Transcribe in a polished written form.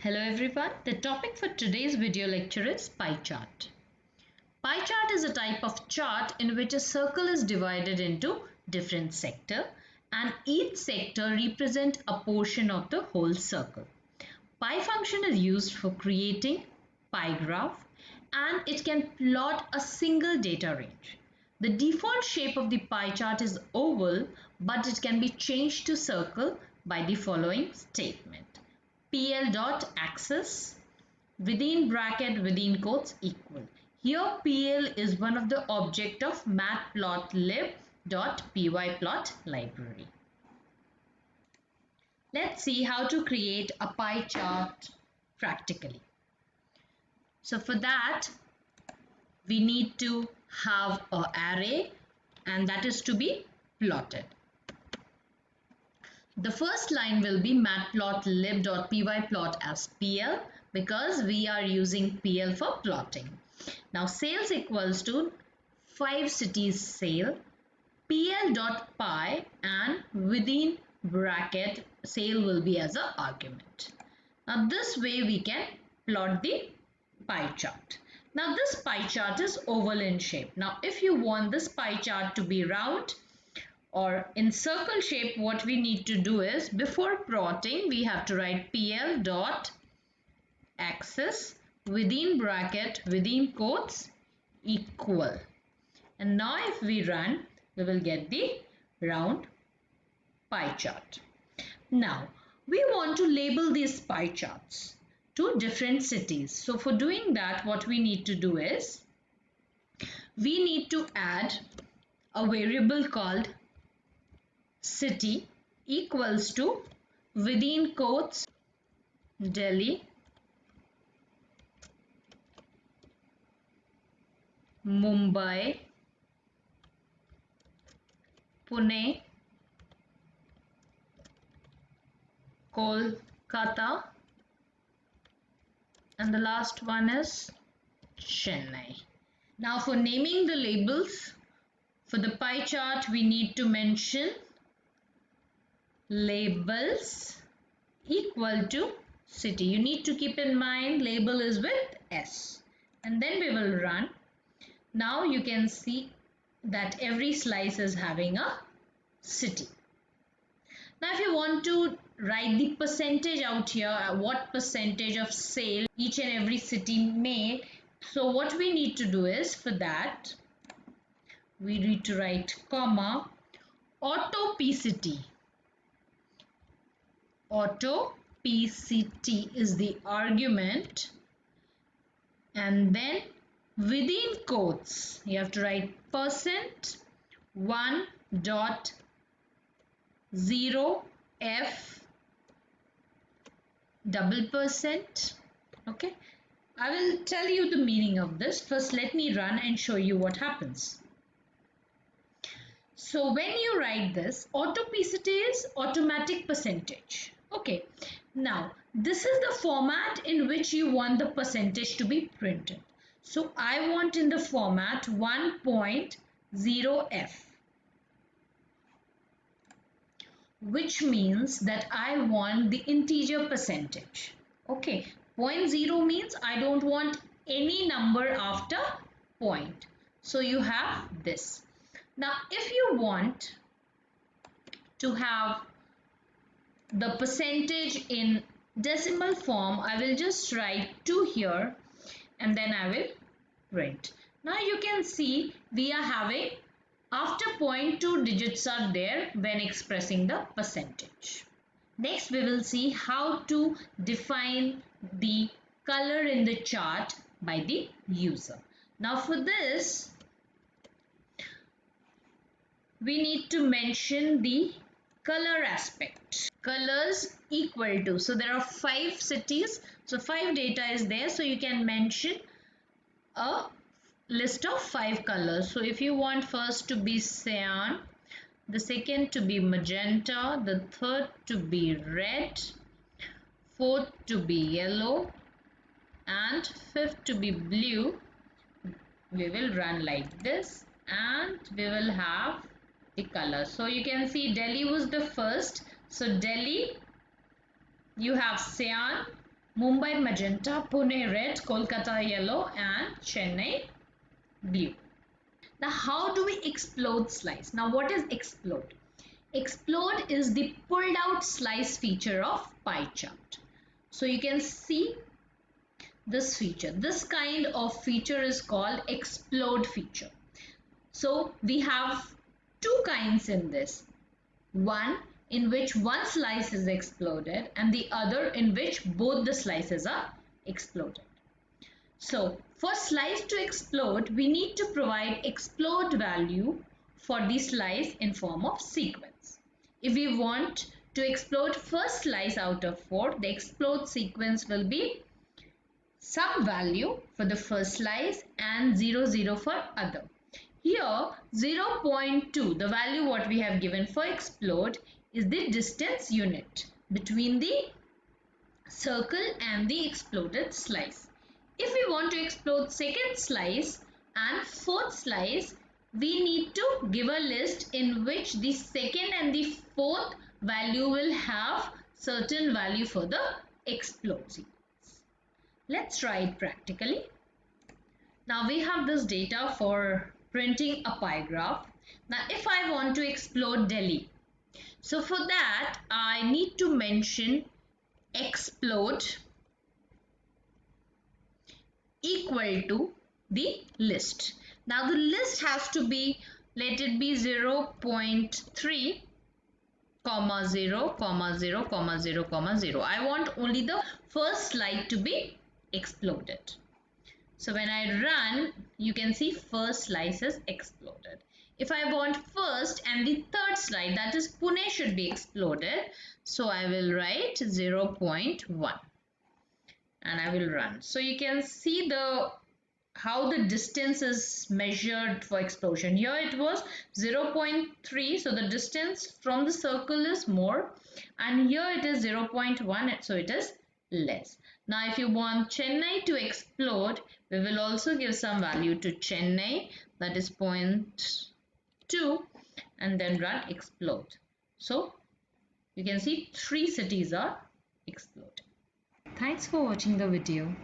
Hello everyone, the topic for today's video lecture is pie chart. Pie chart is a type of chart in which a circle is divided into different sectors and each sector represents a portion of the whole circle. Pie function is used for creating pie graph and it can plot a single data range. The default shape of the pie chart is oval, but it can be changed to circle by the following statement. PL dot axis within bracket within quotes equal. Here PL is one of the object of matplotlib.pyplot library. Let's see how to create a pie chart practically. So for that we need to have an array and that is to be plotted. The first line will be matplotlib.pyplot as PL because we are using PL for plotting. Now sales equals to 5 cities sale, PL.py and within bracket sale will be as an argument. Now this way we can plot the pie chart. Now this pie chart is oval in shape. Now if you want this pie chart to be round or in circle shape, what we need to do is before plotting we have to write PL dot axis within bracket within quotes equal, and now if we run we will get the round pie chart. Now we want to label these pie charts to different cities. So for doing that what we need to do is we need to add a variable called city equals to within quotes Delhi, Mumbai, Pune, Kolkata, and the last one is Chennai. Now for naming the labels for the pie chart we need to mention labels equal to city. You need to keep in mind label is with S, and then we will run. Now you can see that every slice is having a city. Now if you want to write the percentage out here, what percentage of sale each and every city made, so what we need to do is for that we need to write comma auto pct. Auto pct is the argument, and then within quotes you have to write %1.0f %. Okay, I will tell you the meaning of this. First let me run and show you what happens. So when you write this, auto pct is automatic percentage. Okay, now this is the format in which you want the percentage to be printed. So I want in the format 1.0f, which means that I want the integer percentage. Okay, 0.0 means I don't want any number after point. So you have this. Now if you want to have the percentage in decimal form, I will just write 2 here and then I will print. Now you can see we are having after point 2 digits are there when expressing the percentage. Next we will see how to define the color in the chart by the user. Now for this we need to mention the color aspect. Colors equal to, so there are 5 cities, so 5 data is there, so you can mention a list of 5 colors. So if you want first to be cyan, the second to be magenta, the third to be red, fourth to be yellow, and fifth to be blue, we will run like this and we will have the color. So you can see Delhi was the first. So Delhi you have cyan, Mumbai magenta, Pune red, Kolkata yellow and Chennai blue. Now how do we explode slice? Now what is explode? Explode is the pulled out slice feature of pie chart. So you can see this feature. This kind of feature is called explode feature. So we have two kinds in this. One in which one slice is exploded and the other in which both the slices are exploded. So for slice to explode, we need to provide explode value for the slice in form of sequence. If we want to explode first slice out of 4, the explode sequence will be some value for the first slice and 0, 0 for other. Here 0.2, the value what we have given for explode is the distance unit between the circle and the exploded slice. If we want to explode second slice and fourth slice, we need to give a list in which the second and the fourth value will have certain value for the explode sequence. Let's try it practically. Now we have this data for printing a pie graph. Now if I want to explode Delhi, so for that I need to mention explode equal to the list. Now the list has to be, let it be 0.3 comma 0 comma 0 comma 0 comma 0. I want only the first slide to be exploded. So when I run, you can see first slice is exploded. If I want first and the third slide, that is Pune, should be exploded, so I will write 0.1 and I will run. So you can see how the distance is measured for explosion. Here it was 0.3, so the distance from the circle is more, and here it is 0.1, so it is less. Now if you want Chennai to explode, we will also give some value to Chennai, that is 0.2, and then run explode. So you can see 3 cities are exploded. Thanks for watching the video.